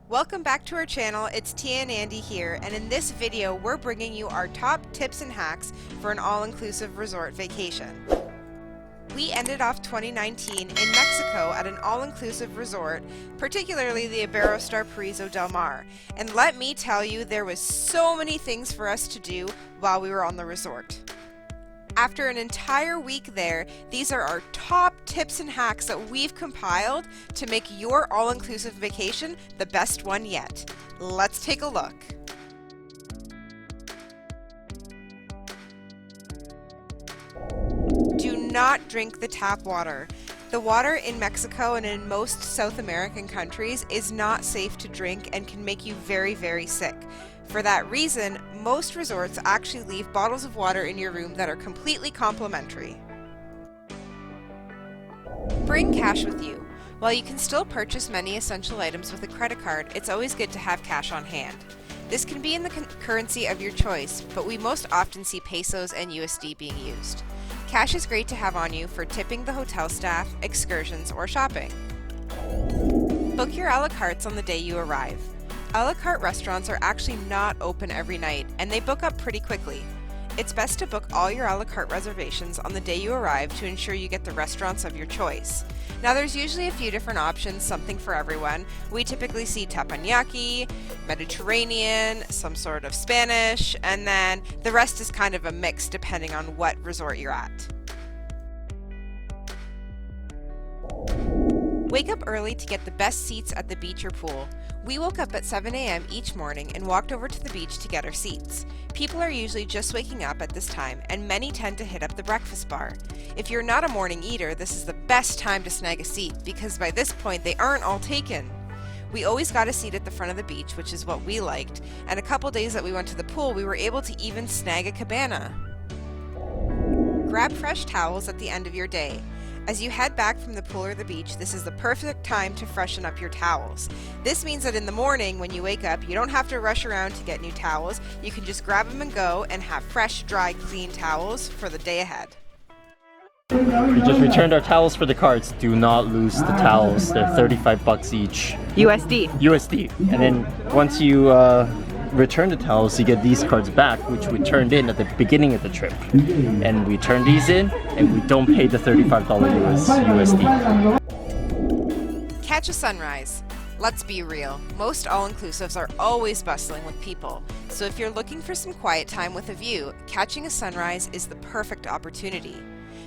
Welcome back to our channel. It's Tia and Andy here, and in this video we're bringing you our top tips and hacks for an all-inclusive resort vacation. We ended off 2019 in Mexico at an all-inclusive resort, particularly the Iberostar Paraiso del Mar, and let me tell you, there was so many things for us to do while we were on the resort. After an entire week there, these are our top tips and hacks that we've compiled to make your all-inclusive vacation the best one yet. Let's take a look. Do not drink the tap water. The water in Mexico and in most South American countries is not safe to drink and can make you very, very sick. For that reason, most resorts actually leave bottles of water in your room that are completely complimentary. Bring cash with you. While you can still purchase many essential items with a credit card, it's always good to have cash on hand. This can be in the currency of your choice, but we most often see pesos and USD being used. Cash is great to have on you for tipping the hotel staff, excursions, or shopping. Book your a la cartes on the day you arrive. A la carte restaurants are actually not open every night, and they book up pretty quickly. It's best to book all your a la carte reservations on the day you arrive to ensure you get the restaurants of your choice. Now there's usually a few different options, something for everyone. We typically see teppanyaki, Mediterranean, some sort of Spanish, and then the rest is kind of a mix depending on what resort you're at. Wake up early to get the best seats at the beach or pool. We woke up at 7 a.m. each morning and walked over to the beach to get our seats. People are usually just waking up at this time, and many tend to hit up the breakfast bar. If you're not a morning eater, this is the best time to snag a seat because by this point they aren't all taken. We always got a seat at the front of the beach, which is what we liked, and a couple days that we went to the pool we were able to even snag a cabana. Grab fresh towels at the end of your day. As you head back from the pool or the beach, this is the perfect time to freshen up your towels. This means that in the morning when you wake up, you don't have to rush around to get new towels. You can just grab them and go and have fresh, dry, clean towels for the day ahead. We just returned our towels for the carts. Do not lose the towels. They're 35 bucks each. USD. And then once you return the towels, you get these cards back, which we turned in at the beginning of the trip. And we turn these in, and we don't pay the $35 USD. Catch a sunrise. Let's be real, most all-inclusives are always bustling with people, so if you're looking for some quiet time with a view, catching a sunrise is the perfect opportunity.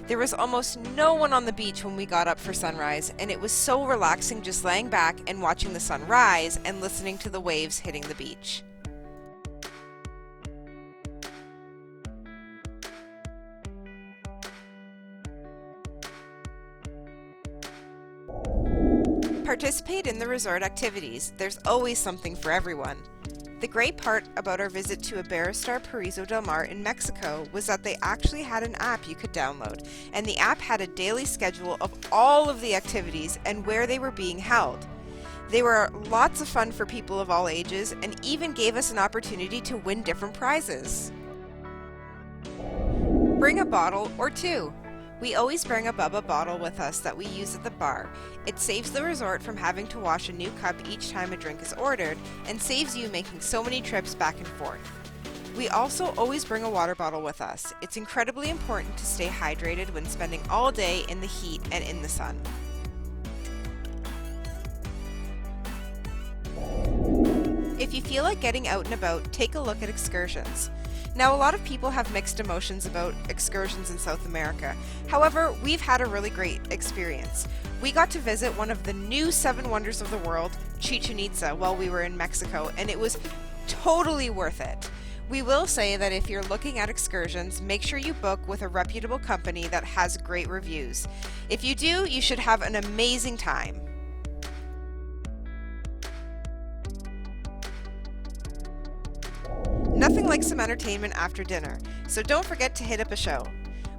There was almost no one on the beach when we got up for sunrise, and it was so relaxing just laying back and watching the sun rise and listening to the waves hitting the beach. Participate in the resort activities. There's always something for everyone. The great part about our visit to Iberostar Paraiso del Mar in Mexico was that they actually had an app you could download, and the app had a daily schedule of all of the activities and where they were being held. They were lots of fun for people of all ages and even gave us an opportunity to win different prizes. Bring a bottle or two. We always bring a Bubba bottle with us that we use at the bar. It saves the resort from having to wash a new cup each time a drink is ordered and saves you making so many trips back and forth. We also always bring a water bottle with us. It's incredibly important to stay hydrated when spending all day in the heat and in the sun. If you feel like getting out and about, take a look at excursions. Now, a lot of people have mixed emotions about excursions in South America. However, we've had a really great experience. We got to visit one of the new 7 wonders of the world, Chichen Itza, while we were in Mexico, and it was totally worth it. We will say that if you're looking at excursions, make sure you book with a reputable company that has great reviews. If you do, you should have an amazing time. Nothing like some entertainment after dinner, so don't forget to hit up a show.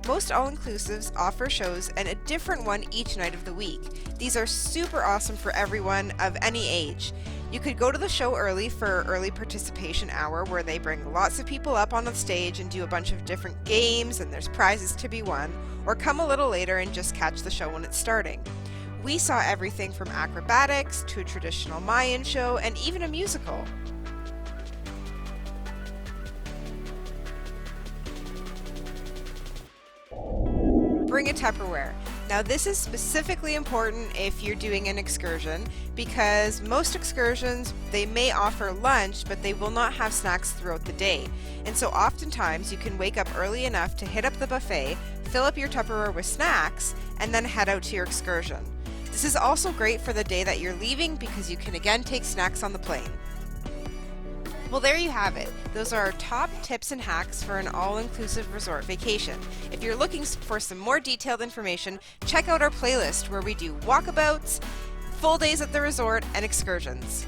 Most all-inclusives offer shows and a different one each night of the week. These are super awesome for everyone of any age. You could go to the show early for early participation hour where they bring lots of people up on the stage and do a bunch of different games and there's prizes to be won, or come a little later and just catch the show when it's starting. We saw everything from acrobatics to a traditional Mayan show and even a musical. Bring a Tupperware. Now this is specifically important if you're doing an excursion, because most excursions, they may offer lunch, but they will not have snacks throughout the day. And so oftentimes you can wake up early enough to hit up the buffet, fill up your Tupperware with snacks, and then head out to your excursion. This is also great for the day that you're leaving because you can again take snacks on the plane. Well, there you have it. Those are our top tips and hacks for an all-inclusive resort vacation. If you're looking for some more detailed information, check out our playlist where we do walkabouts, full days at the resort, and excursions.